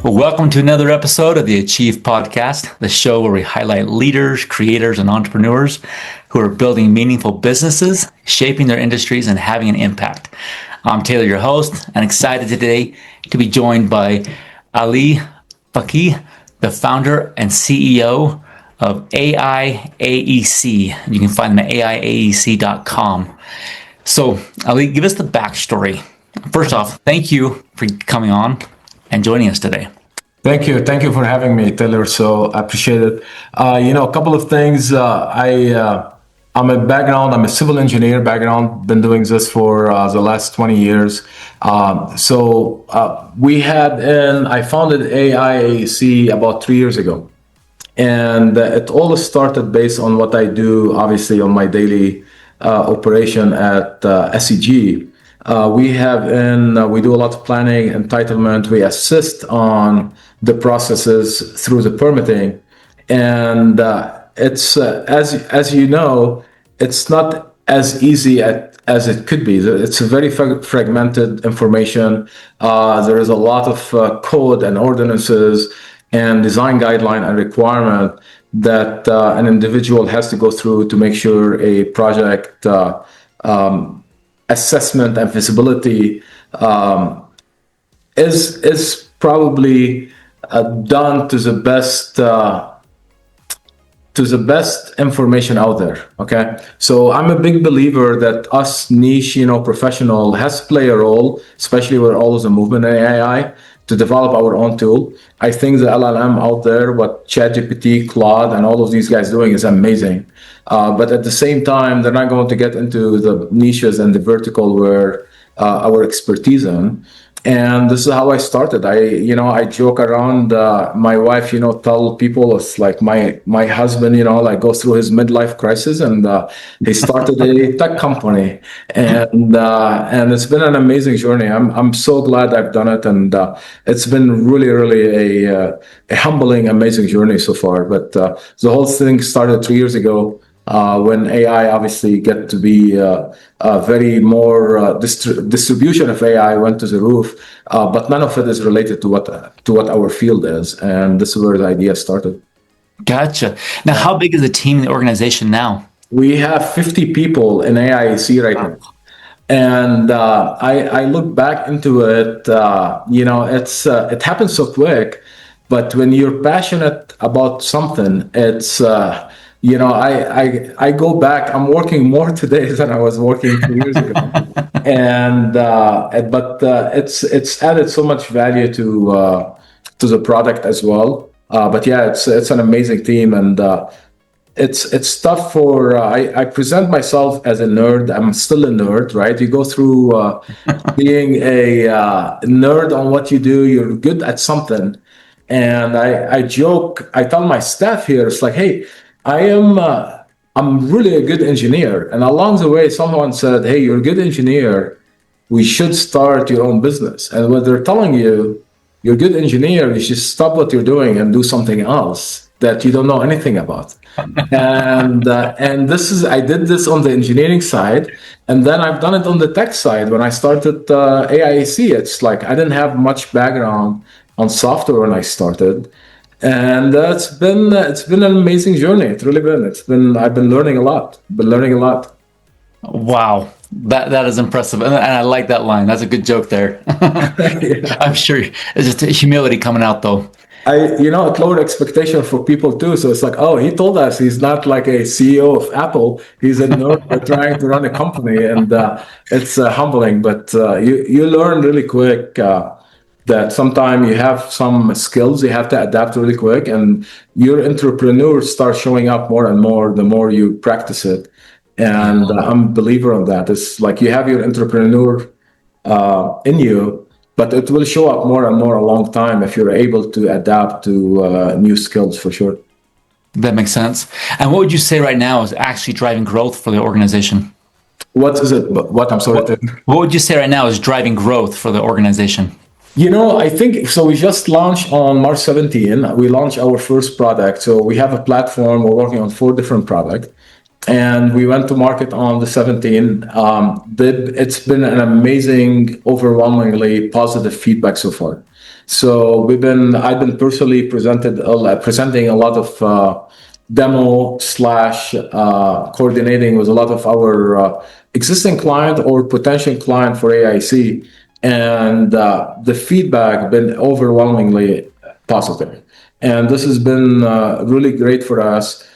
Well, welcome to another episode of the Achieve Podcast, the show where we highlight leaders, creators, and entrepreneurs who are building meaningful businesses, shaping their industries, and having an impact. I'm Taylor, your host, and excited today to be joined by Ali Fakih, the founder and CEO of AIAEC. You can find them at AIAEC.com. So, Ali, give us the backstory. First off, thank you for coming on and joining us today. Thank you. Thank you for having me, Taylor. So I appreciate it. A couple of things. I'm a civil engineer background, been doing this for the last 20 years. I founded AIAEC about 3 years ago. And it all started based on what I do, obviously, on my daily operation at SEG. We do a lot of planning, entitlement. We assist on the processes through the permitting, and it's as you know, it's not as easy as it could be. It's a very fragmented information. There is a lot of code and ordinances and design guideline and requirement that an individual has to go through to make sure a project assessment and feasibility is probably done to the best information out there. Okay, so I'm a big believer that us niche, professional has to play a role, especially with all of the movement in AI, to develop our own tool. I think the LLM out there, what ChatGPT, Claude, and all of these guys doing is amazing. But at the same time, they're not going to get into the niches and the vertical where our expertise in. And this is how I started. I joke around. My wife, tell people it's like my husband, goes through his midlife crisis, and he started a tech company, and it's been an amazing journey. I'm so glad I've done it, and it's been really a humbling, amazing journey so far. But the whole thing started 3 years ago. When AI obviously get to be very more distribution of AI went to the roof, but none of it is related to what our field is, and this is where the idea started. Gotcha. Now, how big is the team in the organization now? We have 50 people in AIAC right now, and I look back into it. It happens so quick, but when you're passionate about something, it's I go back. I'm working more today than I was working 2 years ago, but it's added so much value to the product as well. But yeah, it's an amazing team, and it's tough for. I present myself as a nerd. I'm still a nerd, right? You go through being a nerd on what you do. You're good at something, and I joke. I tell my staff here, it's like, hey, I'm really a good engineer. And along the way, someone said, hey, you're a good engineer. We should start your own business. And what they're telling you, you're a good engineer, you should stop what you're doing and do something else that you don't know anything about. and I did this on the engineering side. And then I've done it on the tech side. When I started AIAC, it's like I didn't have much background on software when I started. And it's been an amazing journey. It's really been. I've been learning a lot. Wow, that is impressive, and I like that line. That's a good joke there. Yeah. I'm sure it's just humility coming out, though. It lowered expectation for people too. So it's like, oh, he told us he's not like a CEO of Apple. He's a nerd trying to run a company, and it's humbling. But you learn really quick. That sometimes you have some skills you have to adapt really quick, and your entrepreneur starts showing up more and more the more you practice it. And I'm a believer of that. It's like you have your entrepreneur in you, but it will show up more and more a long time if you're able to adapt to new skills, for sure. That makes sense. And what would you say right now is actually driving growth for the organization? What is it? What? I'm sorry. What would you say right now is driving growth for the organization? I think so. We just launched on March 17. We launched our first product. So we have a platform. We're working on 4 different products. And we went to market on the 17th. It's been an amazing, overwhelmingly positive feedback so far. So I've been personally presenting a lot of demo slash coordinating with a lot of our existing client or potential client for AIC, and the feedback been overwhelmingly positive, and this has been really great for us.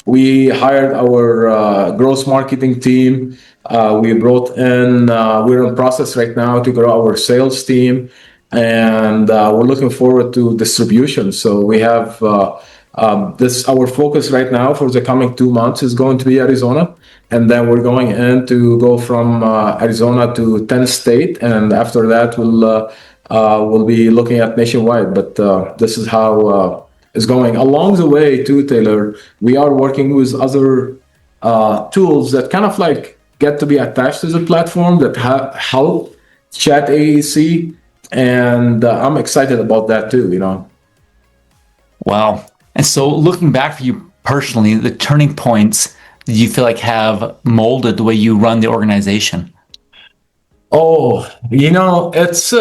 We hired our growth marketing team. We brought in, we're in process right now to grow our sales team, and we're looking forward to distribution. So we have our focus right now for the coming 2 months is going to be Arizona. And then we're going in to go from Arizona to 10 state. And after that, we'll be looking at nationwide. But this is how it's going. Along the way, too, Taylor, we are working with other tools that kind of like get to be attached to the platform that help chat AEC. And I'm excited about that too, Wow. And so looking back for you personally, the turning points that you feel like have molded the way you run the organization? Oh, it's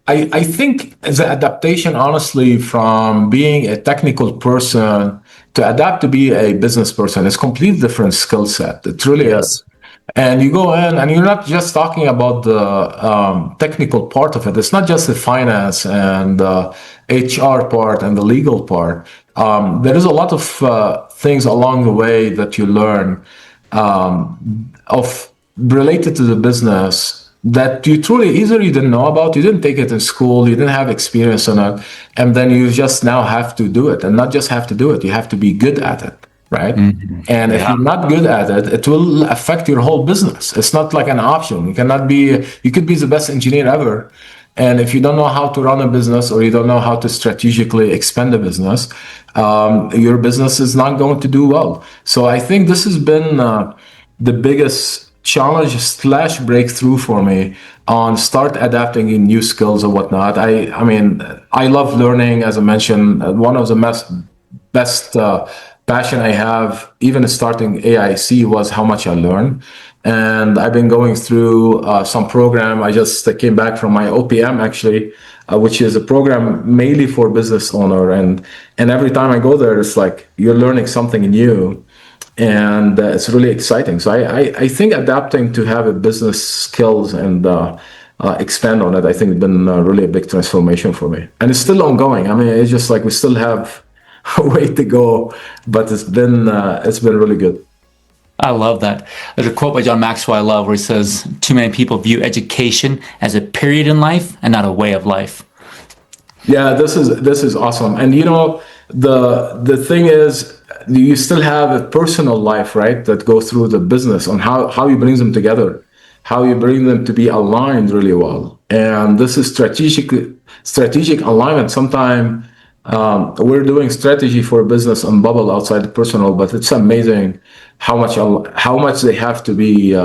I think the adaptation, honestly, from being a technical person to adapt to be a business person is completely different skill set. It really is. And you go in, and you're not just talking about the technical part of it. It's not just the finance and HR part and the legal part. There is a lot of things along the way that you learn of related to the business that you truly either you didn't know about, you didn't take it in school, you didn't have experience on it, and then you just now have to do it, and not just have to do it, you have to be good at it. Right. Mm-hmm. And if you're not good at it, it will affect your whole business. It's not like an option. You could be the best engineer ever. And if you don't know how to run a business or you don't know how to strategically expand a business, your business is not going to do well. So I think this has been the biggest challenge slash breakthrough for me on start adapting in new skills or whatnot. I mean, I love learning, as I mentioned. One of the best passion I have, even starting AIC, was how much I learn. And I've been going through some program. I just came back from my OPM, actually, which is a program mainly for business owner. And every time I go there, it's like you're learning something new. And it's really exciting. So I think adapting to have a business skills and expand on it, I think, has been really a big transformation for me. And it's still ongoing. I mean, it's just like we still have a way to go, but it's been really good. I love that. There's a quote by John Maxwell I love where he says, "Too many people view education as a period in life and not a way of life." Yeah, this is awesome. And the thing is, you still have a personal life, right, that goes through the business on how you bring them together, how you bring them to be aligned really well. And this is strategic alignment. Sometimes we're doing strategy for a business on bubble outside the personal, but it's amazing how much they have to be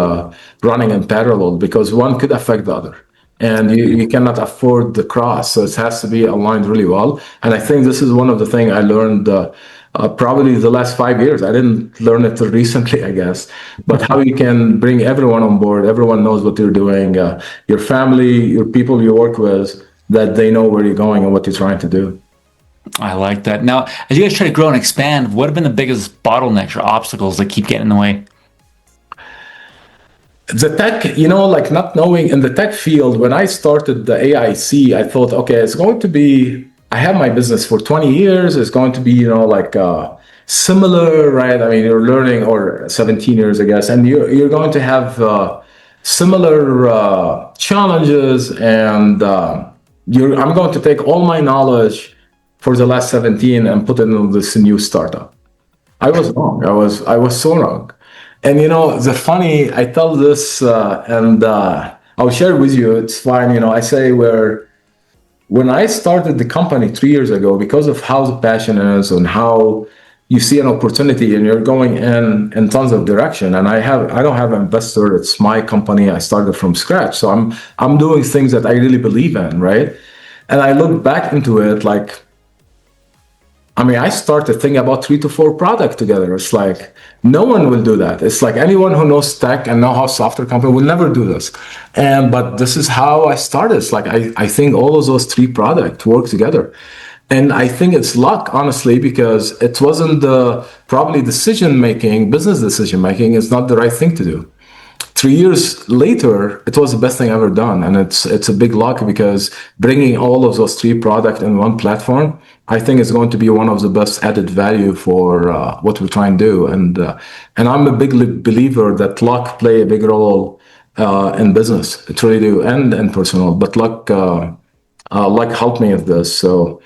running in parallel, because one could affect the other, and you cannot afford the cross. So it has to be aligned really well. And I think this is one of the things I learned probably the last 5 years. I didn't learn it till recently, I guess. But how you can bring everyone on board, everyone knows what you're doing, your family, your people you work with, that they know where you're going and what you're trying to do. I like that. Now, as you guys try to grow and expand, what have been the biggest bottlenecks or obstacles that keep getting in the way? The tech, like not knowing in the tech field, when I started the AIC, I thought, okay, it's going to be, I have my business for 20 years. It's going to be, like similar, right? I mean, you're learning, or 17 years, I guess, and you're going to have similar challenges. And I'm going to take all my knowledge for the last 17 and put it in this new startup. I was wrong. I was so wrong. And I tell this, and I'll share with you. It's fine. I say when I started the company 3 years ago, because of how the passion is and how you see an opportunity and you're going in tons of direction. And I don't have an investor. It's my company. I started from scratch. So I'm doing things that I really believe in, right? And I look back into it like, I mean, I started thinking about 3 to 4 products together. It's like no one will do that. It's like anyone who knows tech and know how software company will never do this. And but this is how I started. It's like I think all of those 3 products work together. And I think it's luck, honestly, because it wasn't the probably business decision making is not the right thing to do. 3 years later, it was the best thing ever done, and it's a big luck because bringing all of those 3 products in one platform, I think is going to be one of the best added value for what we try and do, and I'm a big believer that luck play a big role in business. It really do, and in personal, but luck helped me with this. So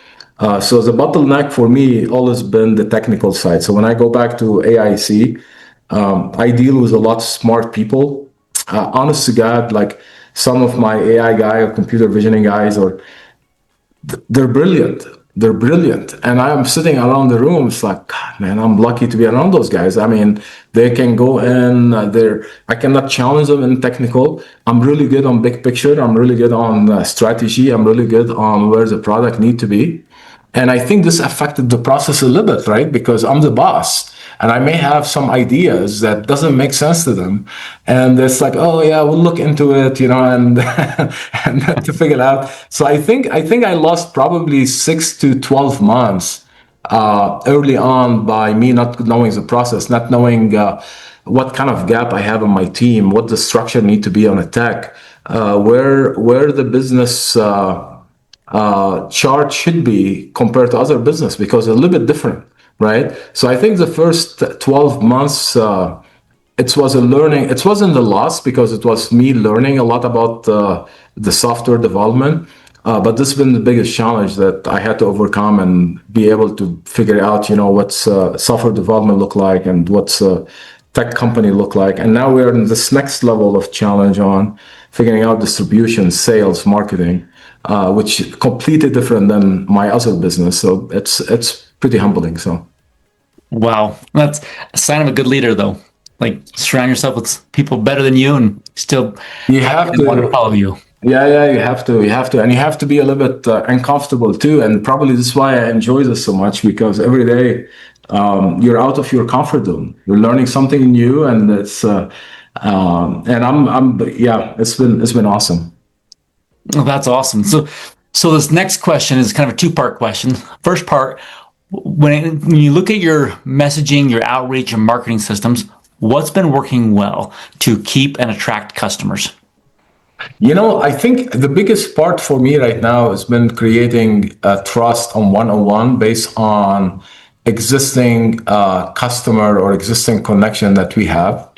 the bottleneck for me always been the technical side. So when I go back to AIC, I deal with a lot of smart people. Honest to God, like some of my AI guy or computer visioning guys, or they're brilliant. They're brilliant, and I'm sitting around the room. It's like, God, man, I'm lucky to be around those guys. I mean, they can go in. I cannot challenge them in technical. I'm really good on big picture. I'm really good on strategy. I'm really good on where the product need to be. And I think this affected the process a little bit, right? Because I'm the boss and I may have some ideas that doesn't make sense to them. And it's like, oh yeah, we'll look into it, and, and to figure it out. So I think I lost probably 6 to 12 months early on by me not knowing the process, not knowing what kind of gap I have on my team, what the structure need to be on a tech, where the business chart should be compared to other business because it's a little bit different, right? So I think the first 12 months, it was a learning. It wasn't a loss because it was me learning a lot about the software development. But this has been the biggest challenge that I had to overcome and be able to figure out, what's software development look like and what's a tech company look like. And now we're in this next level of challenge on figuring out distribution, sales, marketing, which is completely different than my other business. So it's pretty humbling. So, Wow, that's a sign of a good leader, though. Like surround yourself with people better than you, and still you have want to to, follow you. yeah, you have to, and you have to be a little bit uncomfortable too. And probably this is why I enjoy this so much because every day you're out of your comfort zone. You're learning something new, and yeah, it's been awesome. Well, that's awesome. So this next question is kind of a two-part question. First part, when you look at your messaging, your outreach, and marketing systems, what's been working well to keep and attract customers? I think the biggest part for me right now has been creating trust on one-on-one based on existing customer or existing connection that we have.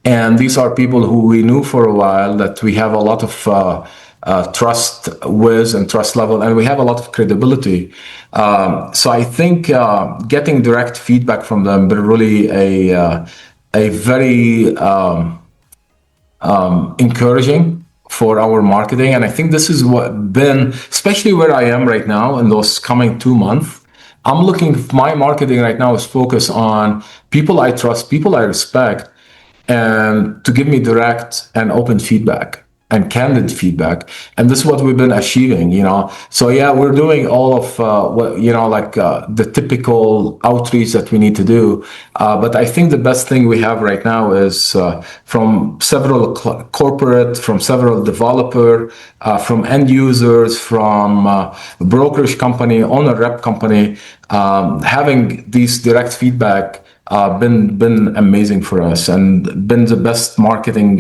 And these are people who we knew for a while that we have a lot of trust with and trust level, and we have a lot of credibility. So I think getting direct feedback from them, but really a very encouraging for our marketing. And I think this is what been, especially where I am right now in those coming 2 months. My marketing right now is focused on people I trust, people I respect, and to give me direct and open feedback and candid feedback. And this is what we've been achieving. So yeah, we're doing all of the typical outreach that we need to do. But I think the best thing we have right now is from several corporate, from several developer, from end users, from brokerage company, owner rep company, having these direct feedback been amazing for us and been the best marketing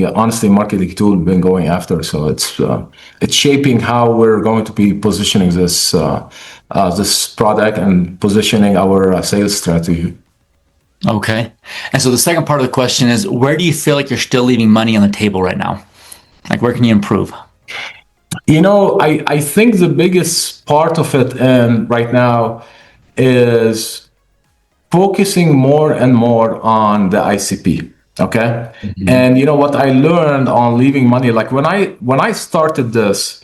tool we've been going after. So it's shaping how we're going to be positioning this product and positioning our sales strategy. Okay. And so the second part of the question is, where do you feel like you're still leaving money on the table right now? Like, where can you improve? I think the biggest part of it right now is focusing more and more on the ICP. Okay. Mm-hmm. And what I learned on leaving money, like when I started this,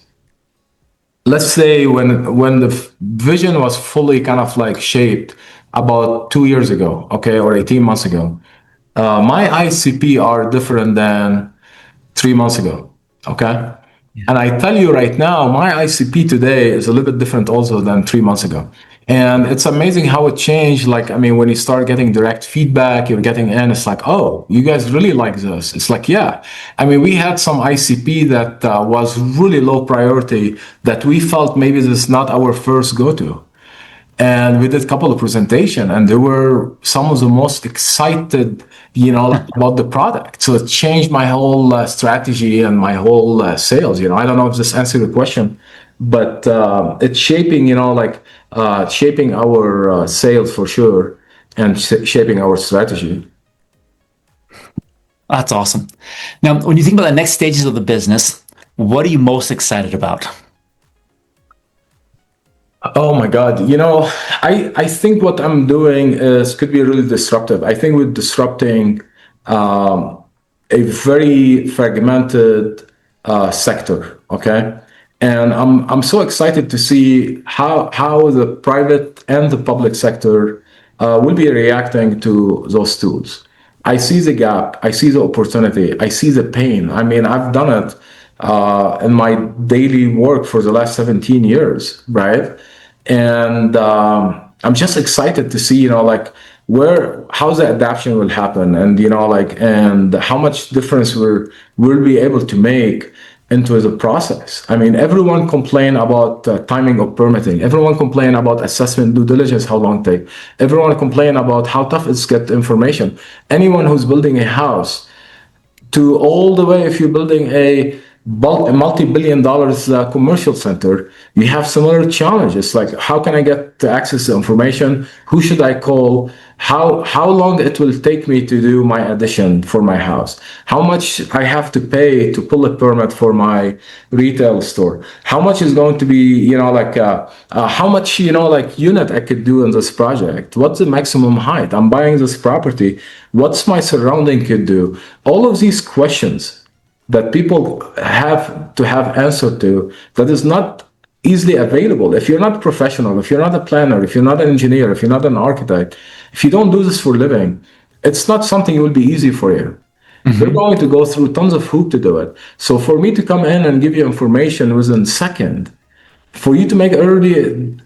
let's say when the vision was fully kind of like shaped about 2 years ago, okay, or 18 months ago, my ICP are different than 3 months ago. Okay. Yeah. And I tell you right now, my ICP today is a little bit different also than 3 months ago. And it's amazing how it changed. Like, I mean, when you start getting direct feedback, you're getting in, it's like, oh, you guys really like this. It's like, yeah. I mean, we had some ICP that was really low priority that we felt maybe this is not our first go-to. And we did a couple of presentation, and they were some of the most excited, about the product. So it changed my whole strategy and my whole sales. I don't know if this answered your question, but it's shaping, shaping our sales for sure, and shaping our strategy. That's awesome. Now, when you think about the next stages of the business, what are you most excited about? Oh my God. I think what I'm doing could be really disruptive. I think we're disrupting um, a very fragmented sector. Okay. And I'm so excited to see how the private and the public sector will be reacting to those tools. I see the gap. I see the opportunity. I see the pain. I mean, I've done it in my daily work for the last 17 years, right? And I'm just excited to see, how the adaptation will happen, and and how much difference we'll be able to make into the process. I mean, everyone complain about timing of permitting. Everyone complain about assessment due diligence, how long take. Everyone complain about how tough it's to get information. Anyone who's building a house, to all the way if you're building a multi-billion dollars commercial center, you have similar challenges. Like, how can I get access to information? Who should I call? How long it will take me to do my addition for my house? How much I have to pay to pull a permit for my retail store? How much is going to be, how much, unit I could do in this project? What's the maximum height? I'm buying this property. What's my surrounding could do? All of these questions that people have to have answer to, that is not easily available. If you're not professional, if you're not a planner, if you're not an engineer, if you're not an architect, if you don't do this for a living, it's not something that will be easy for you. You're going to go through tons of hoop to do it. So for me to come in and give you information within a second, for you to make early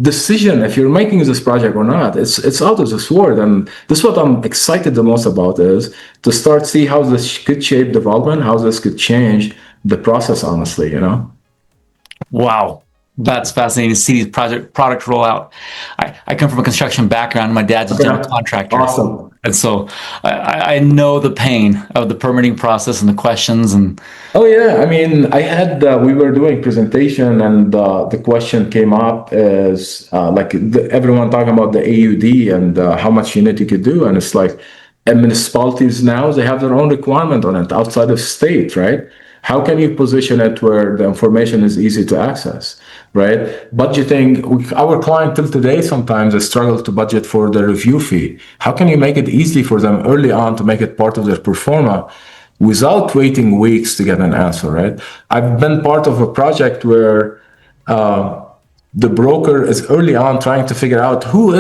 decision if you're making this project or not, it's out of this world. And this is what I'm excited the most about, is to start see how this could shape development, how this could change the process, honestly. Wow. That's fascinating to see these product roll out. I come from a construction background. My dad's a general contractor. Awesome. And so I know the pain of the permitting process and the questions. And Oh yeah, I mean, we were doing presentation, and the question came up as everyone talking about the AUD and how much unit you could do, and it's like, and municipalities now, they have their own requirement on it outside of state, right? How can you position it where the information is easy to access, right? Budgeting, our client till today, sometimes they struggle to budget for the review fee. How can you make it easy for them early on to make it part of their pro forma without waiting weeks to get an answer, right? I've been part of a project where the broker is early on trying to figure out who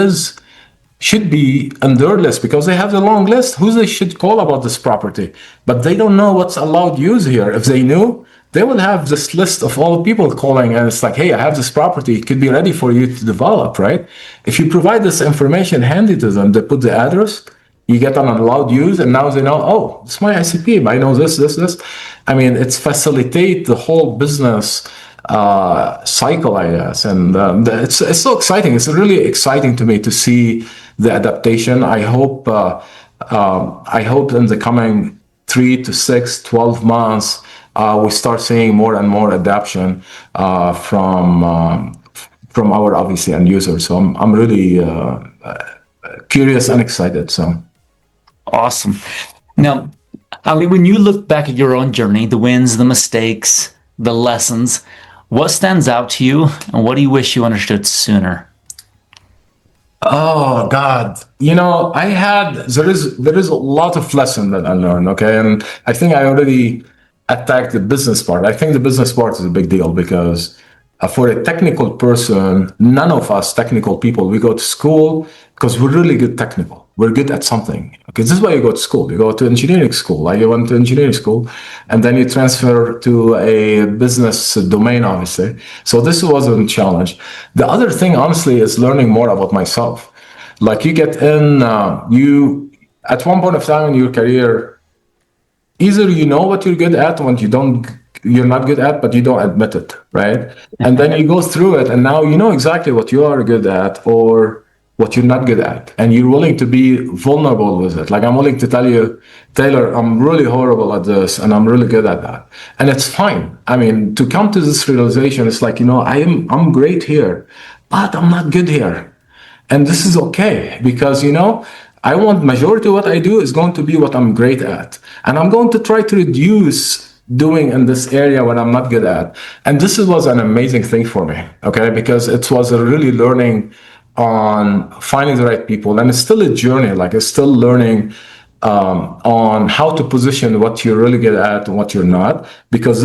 should be on their list, because they have the long list who they should call about this property, but they don't know what's allowed use here. If they knew, they would have this list of all the people calling, and it's like, hey, I have this property, it could be ready for you to develop, right? If you provide this information handy to them, they put the address, you get an allowed use, and now they know, oh, it's my ICP, I know this. I mean, it's facilitate the whole business cycle, I guess. And it's so exciting. It's really exciting to me to see the adaptation. I hope in the coming 3 to 6, 12 months, we start seeing more and more adaptation from our, obviously, end users. So I'm really curious and excited. So awesome. Now, Ali, when you look back at your own journey, the wins, the mistakes, the lessons, what stands out to you, and what do you wish you understood sooner? Oh God, there is a lot of lesson that I learned. Okay, and I think I already attacked the business part. I think the business part is a big deal, because for a technical person, none of us technical people, we go to school because we're really good technical. we're good at something. Okay, this is why you go to school. You go to engineering school. Like you went to engineering school, and then you transfer to a business domain, obviously. So this wasn't a challenge. The other thing, honestly, is learning more about myself. Like you get in, you at one point of time in your career, either you know what you're good at, what you're not good at, but you don't admit it, right? And then you go through it, and now you know exactly what you are good at or what you're not good at, and you're willing to be vulnerable with it. Like I'm willing to tell you, Taylor, I'm really horrible at this, and I'm really good at that, and it's fine. I mean, to come to this realization, it's like, I'm great here, but I'm not good here. And this is okay because, I want majority of what I do is going to be what I'm great at. And I'm going to try to reduce doing in this area what I'm not good at. And this was an amazing thing for me, okay? Because it was a really learning on finding the right people. And it's still a journey, like it's still learning on how to position what you're really good at and what you're not, because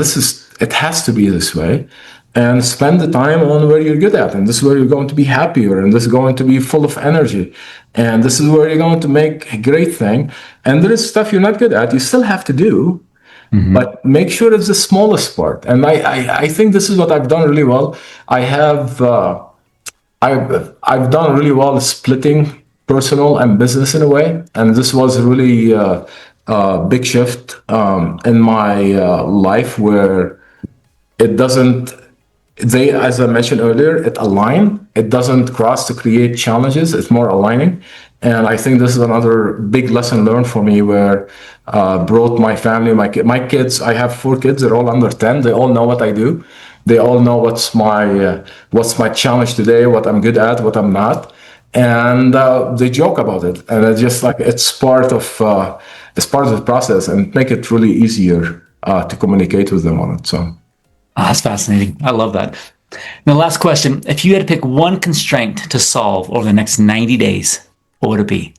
it has to be this way. And spend the time on where you're good at, and this is where you're going to be happier, and this is going to be full of energy, and this is where you're going to make a great thing. And there is stuff you're not good at, you still have to do, but make sure it's the smallest part. And I think this is what I've done really well. I've done really well splitting personal and business in a way, and this was really a big shift in my life where it doesn't. As I mentioned earlier, it doesn't cross to create challenges. It's more aligning. And I think this is another big lesson learned for me where brought my family, my kids, I have 4 kids, they're all under 10. They all know what I do. They all know what's my challenge today, what I'm good at, what I'm not. And they joke about it. And it's just like, it's part of the process, and make it really easier to communicate with them on it. So. Oh, that's fascinating. I love that. Now, last question. If you had to pick one constraint to solve over the next 90 days, what would it be?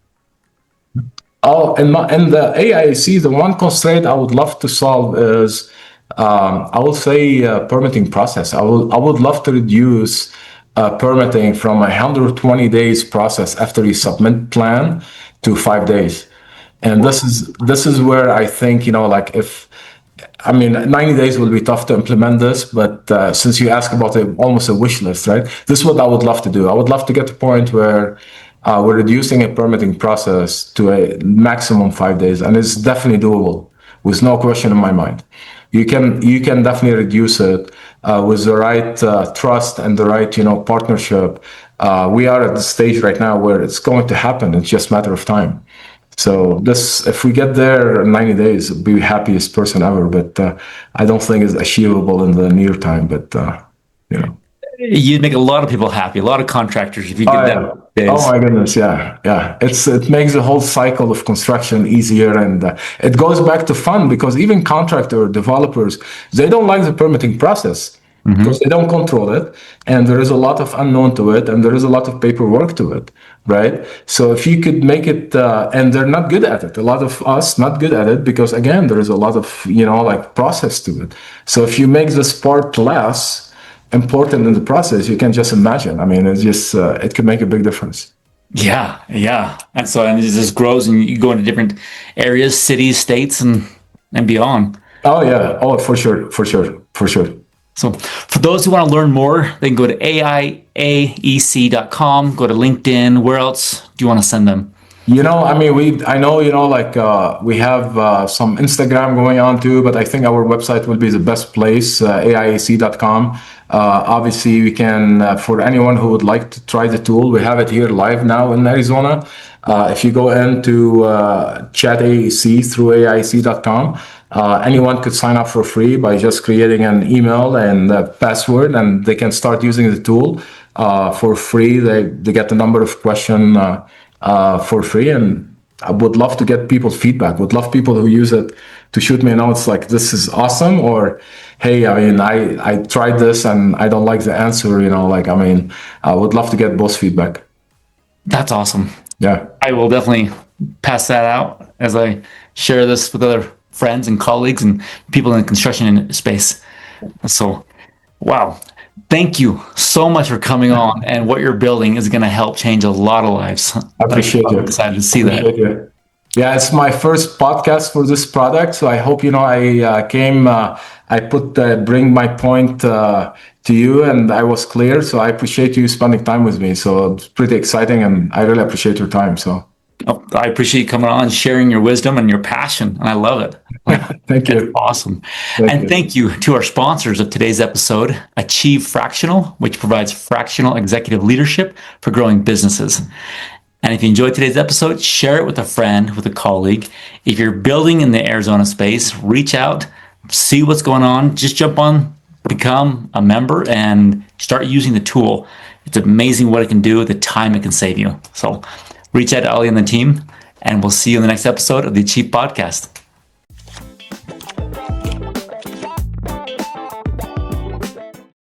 Oh, in the AIAEC, the one constraint I would love to solve is, I will say, permitting process. I would love to reduce permitting from 120 days process after you submit plan to 5 days. And this is where I think, 90 days will be tough to implement this, but since you ask about almost a wish list, right? This is what I would love to do. I would love to get to a point where we're reducing a permitting process to a maximum 5 days, and it's definitely doable, with no question in my mind. You can definitely reduce it with the right trust and the right partnership. We are at the stage right now where it's going to happen. It's just a matter of time. So if we get there in 90 days, I'll be the happiest person ever. But I don't think it's achievable in the near time. But You'd make a lot of people happy, a lot of contractors if you did that. Days. Oh my goodness, yeah. It makes the whole cycle of construction easier, and it goes back to fun, because even contractor developers, they don't like the permitting process. Because they don't control it, and there is a lot of unknown to it, and there is a lot of paperwork to it, right? So if you could make it, and they're not good at it. A lot of us not good at it because, again, there is a lot of process to it. So if you make this part less important in the process, you can just imagine. I mean, it's just it could make a big difference. Yeah. And it just grows, and you go into different areas, cities, states, and beyond. Oh yeah. Oh, for sure. So for those who want to learn more, they can go to AIAEC.com, go to LinkedIn. Where else do you want to send them? We have some Instagram going on too, but I think our website will be the best place, AIAEC.com. Obviously, we can, for anyone who would like to try the tool, we have it here live now in Arizona. If you go into chat AIAEC through AIAEC.com, anyone could sign up for free by just creating an email and a password, and they can start using the tool for free. They get the number of questions for free, and I would love to get people's feedback. Would love people who use it to shoot me a note. It's like, this is awesome, or hey, I tried this and I don't like the answer. I would love to get both feedback. That's awesome. Yeah, I will definitely pass that out as I share this with other friends and colleagues and people in the construction space. So, wow. Thank you so much for coming on, and what you're building is going to help change a lot of lives. I appreciate I'm you. excited to see Appreciate that. you. Yeah, it's my first podcast for this product, so I hope I put bring my point to you, and I was clear. So I appreciate you spending time with me. So it's pretty exciting, and I really appreciate your time. So Oh, I appreciate you coming on, sharing your wisdom and your passion, and I love it. thank It's you. awesome. Thank And you. thank you to our sponsors of today's episode, Achieve Fractional, which provides fractional executive leadership for growing businesses. And if you enjoyed today's episode, share it with a friend, with a colleague. If you're building in the Arizona space, reach out, see what's going on. Just jump on, become a member, and start using the tool. It's amazing what it can do, the time it can save you. So reach out to Ali and the team, and we'll see you in the next episode of the Achieve Podcast.